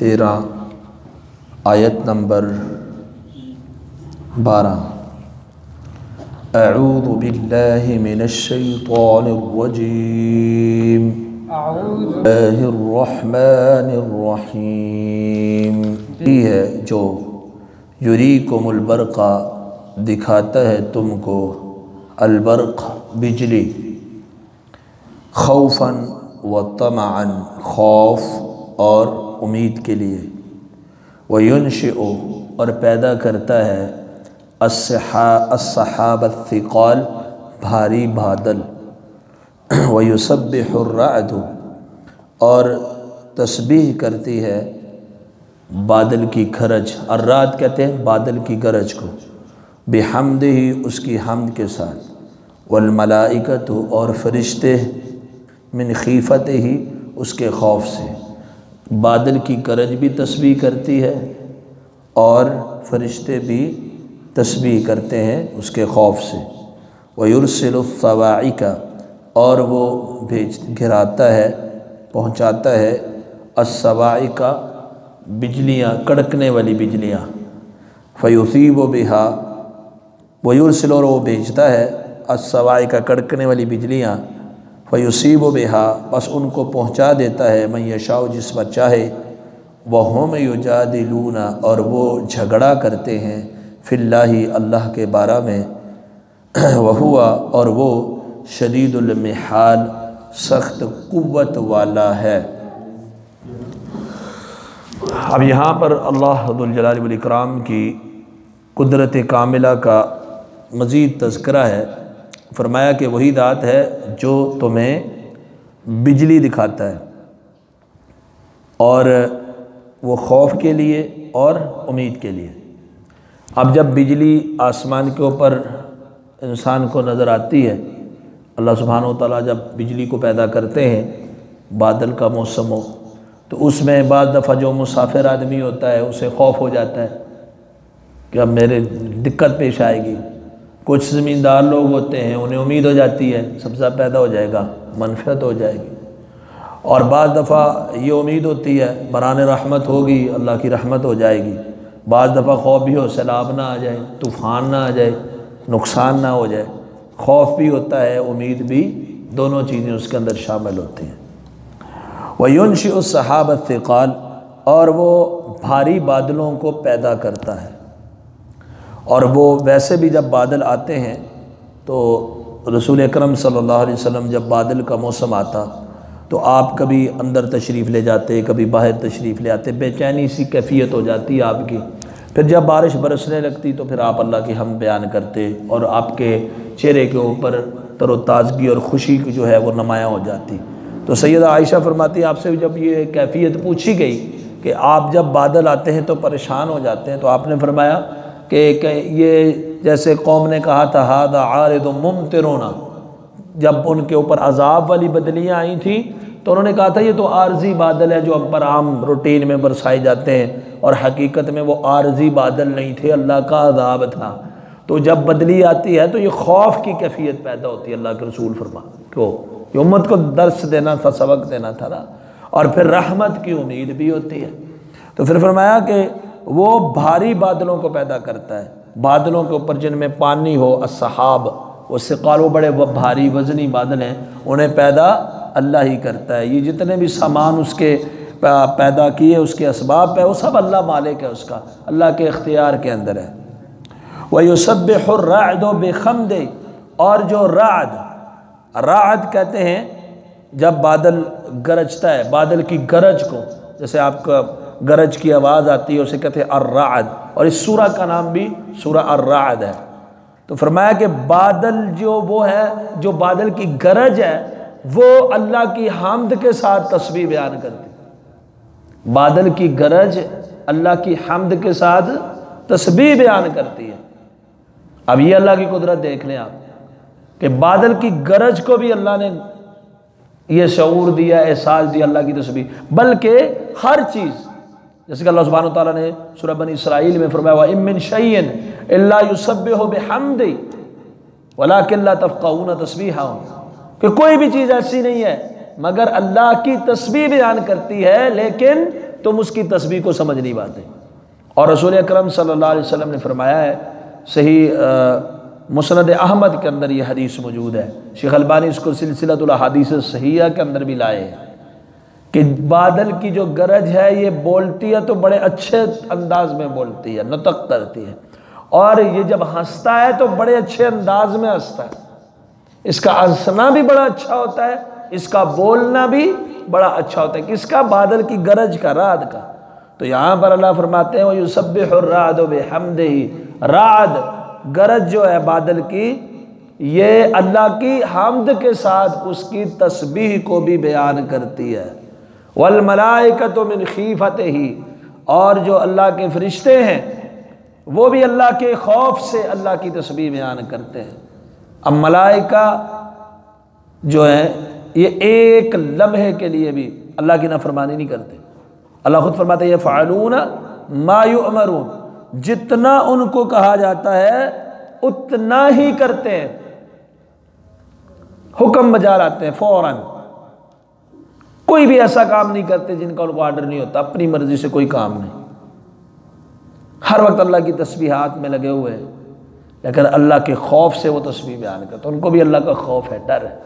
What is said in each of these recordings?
13 آیت نمبر 12۔ اعوذ باللہ من الشیطان الرجیم، بسم اللہ الرحمن الرحیم۔ یہ ہے جو یریکم البرق دکھاتا ہے تم کو، البرق بجلی، خوفاً و طمعاً خوف اور امید کے لیے، وینشئ اور پیدا کرتا ہے السحاب الثقال بھاری بادل، ویسبح الرعد اور تسبیح کرتی ہے بادل کی گرج، الرعد کہتے ہیں بادل کی گرج کو، بحمدہ اس کی حمد کے ساتھ، والملائکۃ اور فرشتے من خیفتہ اس کے خوف سے، بادل کی گرج بھی تسبیح کرتی ہے اور فرشتے بھی تسبیح کرتے ہیں اس کے خوف سے، ویرسل الصواعق اور وہ گراتا ہے پہنچاتا ہے الصواعق بجلیاں، کڑکنے والی بجلیاں، فیصیب بہا ویرسل اور وہ بھیجتا ہے الصواعق کڑکنے والی بجلیاں، فیصیب بہا بس ان کو پہنچا دیتا ہے من یشاء جس پر چاہے، وہم یجادلون اور وہ جھگڑا کرتے ہیں فی اللہ اللہ کے بارے میں، وہو اور وہ شدید المحال سخت قوت والا ہے۔ اب یہاں پر اللہ ذوالجلال والاکرام کی قدرت کاملہ کا مزید تذکرہ ہے۔ فرمایا کہ وہی ذات ہے جو تمہیں بجلی دکھاتا ہے، اور وہ خوف کے لیے اور امید کے لیے۔ اب جب بجلی آسمان کے اوپر انسان کو نظر آتی ہے، اللہ سبحانہ و تعالیٰ جب بجلی کو پیدا کرتے ہیں، بادل کا موسم ہو تو اس میں بعض دفعہ جو مسافر آدمی ہوتا ہے اسے خوف ہو جاتا ہے کہ اب میرے دقت پیش آئے گی۔ کچھ زمیندار لوگ ہوتے ہیں انہیں امید ہو جاتی ہے سبزہ پیدا ہو جائے گا، منفعت ہو جائے گی، اور بعض دفعہ یہ امید ہوتی ہے بران رحمت ہوگی، اللہ کی رحمت ہو جائے گی، بعض دفعہ خوف بھی ہو سیلاب نہ آ جائے، طوفان نہ آ جائے، نقصان نہ ہو جائے۔ خوف بھی ہوتا ہے، امید بھی، دونوں چیزیں اس کے اندر شامل ہوتی ہیں۔ وَيُنشِئُ السَّحَابَ الثِّقَالَ اور وہ بھاری بادلوں کو پیدا کرتا ہے، اور وہ ویسے بھی جب بادل آتے ہیں تو رسول اکرم صلی اللہ علیہ وسلم جب بادل کا موسم آتا تو آپ کبھی اندر تشریف لے جاتے، کبھی باہر تشریف لے آتے، بے چینی سی کیفیت ہو جاتی ہے آپ کی۔ پھر جب بارش برسنے لگتی تو پھر آپ اللہ کی حمد بیان کرتے، اور آپ کے چہرے کے اوپر تر و تازگی اور خوشی کی جو ہے وہ نمایاں ہو جاتی۔ تو سیدہ عائشہ فرماتی آپ سے جب یہ کیفیت پوچھی گئی کہ آپ جب بادل آتے ہیں تو پریشان ہو جاتے ہیں، تو آپ نے فرمایا کہ یہ جیسے قوم نے کہا تھا ھذا عارض ممطرنا، جب ان کے اوپر عذاب والی بدلیاں آئی تھیں تو انہوں نے کہا تھا یہ تو عارضی بادل ہے جو اب پر عام روٹین میں برسائے جاتے ہیں، اور حقیقت میں وہ عارضی بادل نہیں تھے، اللہ کا عذاب تھا۔ تو جب بدلی آتی ہے تو یہ خوف کی کیفیت پیدا ہوتی ہے، اللہ کے رسول فرما یہ امت کو درس دینا تھا، سبق دینا تھا نا، اور پھر رحمت کی امید بھی ہوتی ہے۔ تو پھر فرمایا کہ وہ بھاری بادلوں کو پیدا کرتا ہے، بادلوں کے اوپر جن میں پانی ہو، السحاب وہ ثقال، وہ بڑے بھاری وزنی بادل ہیں، انہیں پیدا اللہ ہی کرتا ہے۔ یہ جتنے بھی سامان اس کے پیدا کیے، اس کے اسباب پہ، وہ سب اللہ مالک ہے، اس کا اللہ کے اختیار کے اندر ہے۔ وَيُسَبِّحُ الرَّعْدُ بِحَمْدِهِ اور جو رعد کہتے ہیں جب بادل گرجتا ہے، بادل کی گرج کو، جیسے آپ کا گرج کی آواز آتی ہے اسے کہتے ہیں الرعد، اور اس سورہ کا نام بھی سورہ الرعد ہے۔ تو فرمایا کہ بادل جو وہ ہے، جو بادل کی گرج ہے وہ اللہ کی حمد کے ساتھ تسبیح بیان کرتی، بادل کی گرج اللہ کی حمد کے ساتھ تسبیح بیان کرتی ہے۔ اب یہ اللہ کی قدرت دیکھ لیں آپ کہ بادل کی گرج کو بھی اللہ نے یہ شعور دیا، احساس دیا اللہ کی تسبیح، بلکہ ہر چیز، جیسے کہ اللہ سبحانہ وتعالیٰ نے سورہ بنی اسرائیل میں فرمایا وَإِن مِّن شَيْءٍ إِلَّا يُسَبِّحُ بِحَمْدِهِ وَلَٰكِن لَّا تَفْقَهُونَ تَسْبِيحَهُمْ کہ کوئی بھی چیز ایسی نہیں ہے مگر اللہ کی تسبیح بیان کرتی ہے، لیکن تم اس کی تسبیح کو سمجھ نہیں پاتے۔ اور رسول اکرم صلی اللہ علیہ وسلم نے فرمایا ہے، صحیح مسند احمد کے اندر یہ حدیث موجود ہے، شیخ البانی اس کو سلسلۃ الاحادیث الصحیحہ کے اندر بھی لائے ہیں، کہ بادل کی جو گرج ہے یہ بولتی ہے تو بڑے اچھے انداز میں بولتی ہے، نطق کرتی ہے، اور یہ جب ہنستا ہے تو بڑے اچھے انداز میں ہنستا ہے، اس کا ہنسنا بھی بڑا اچھا ہوتا ہے، اس کا بولنا بھی بڑا اچھا ہوتا ہے، کس کا؟ بادل کی گرج کا، رعد کا۔ تو یہاں پر اللہ فرماتے ہیں وَيُسَبِّحُ الرَّعْدُ بِحَمْدِهِ، رعد گرج جو ہے بادل کی، یہ اللہ کی حمد کے ساتھ اس کی تسبیح کو بھی بیان کرتی ہے۔ وَالْمَلَائِكَةُ مِنْ خِيفَتِهِ، اور جو اللہ کے فرشتے ہیں وہ بھی اللہ کے خوف سے اللہ کی تسبیح بیان کرتے ہیں۔ اب ملائکہ جو ہیں یہ ایک لمحے کے لیے بھی اللہ کی نافرمانی نہیں کرتے۔ اللہ خود فرماتے ہیں یفعلون ما یؤمرون، جتنا ان کو کہا جاتا ہے اتنا ہی کرتے ہیں، حکم بجا لاتے ہیں فوراً، کوئی بھی ایسا کام نہیں کرتے جن کا ان کو آرڈر نہیں ہوتا، اپنی مرضی سے کوئی کام نہیں، ہر وقت اللہ کی تسبیحات میں لگے ہوئے ہیں، لیکن اللہ کے خوف سے وہ تسبیح بیان کرتے ہیں، ان کو بھی اللہ کا خوف ہے، ڈر ہے۔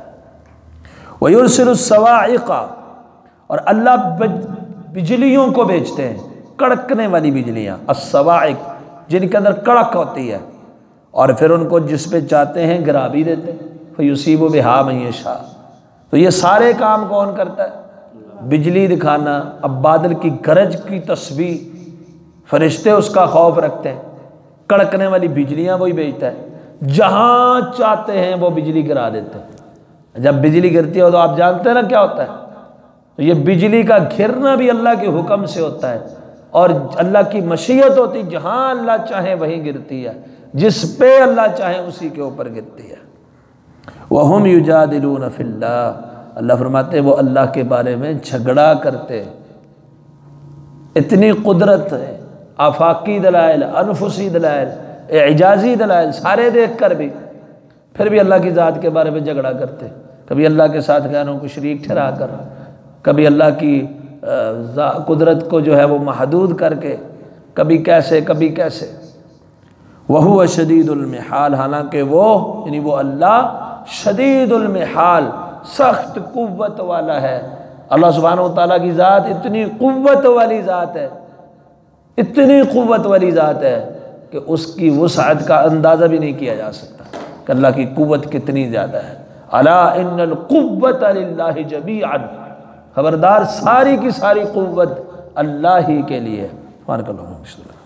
وَيُرْسِلُ الصَّوَاعِقَ، اور اللہ بجلیوں کو بھیجتے ہیں، کڑکنے والی بجلیاں، الصواعق جن کے اندر کڑک ہوتی ہے، اور پھر ان کو جس پہ چاہتے ہیں گرا بھی دیتے ہیں، فَيُصِيبُ بِهَا مَن يَشَاءُ۔ تو یہ سارے کام کون کرتا ہے؟ بجلی دکھانا، اب بادل کی گرج کی تسبیح، فرشتے اس کا خوف رکھتے ہیں، کڑکنے والی بجلیاں وہی بھیجتا ہے، جہاں چاہتے ہیں وہ بجلی گرا دیتے ہیں۔ جب بجلی گرتی ہے تو آپ جانتے ہیں نا کیا ہوتا ہے، تو یہ بجلی کا گرنا بھی اللہ کے حکم سے ہوتا ہے، اور اللہ کی مشیت ہوتی، جہاں اللہ چاہے وہیں گرتی ہے، جس پہ اللہ چاہے اسی کے اوپر گرتی ہے۔ وَهُمْ يُجَادِلُونَ فِي اللَّهِ، اللہ فرماتے ہیں وہ اللہ کے بارے میں جھگڑا کرتے، اتنی قدرت ہے، آفاقی دلائل، انفسی دلائل، اعجازی دلائل سارے دیکھ کر بھی پھر بھی اللہ کی ذات کے بارے میں جھگڑا کرتے، کبھی اللہ کے ساتھ غیروں کو شریک ٹھہرا کر، کبھی اللہ کی قدرت کو جو ہے وہ محدود کر کے، کبھی کیسے کبھی کیسے۔ وَهُوَ شَدِيدُ الْمِحَالِ، حالانکہ وہ یعنی وہ اللہ شدید المحال، سخت قوت والا ہے۔ اللہ سبحانہ وتعالیٰ کی ذات اتنی قوت والی ذات ہے، اتنی قوت والی ذات ہے کہ اس کی وسعت کا اندازہ بھی نہیں کیا جا سکتا کہ اللہ کی قوت کتنی زیادہ ہے۔ الا ان القوۃ للہ جمیعا، خبردار ساری کی ساری قوت اللہ ہی کے لیے ہے۔ سبحانک اللہم و بحمدک۔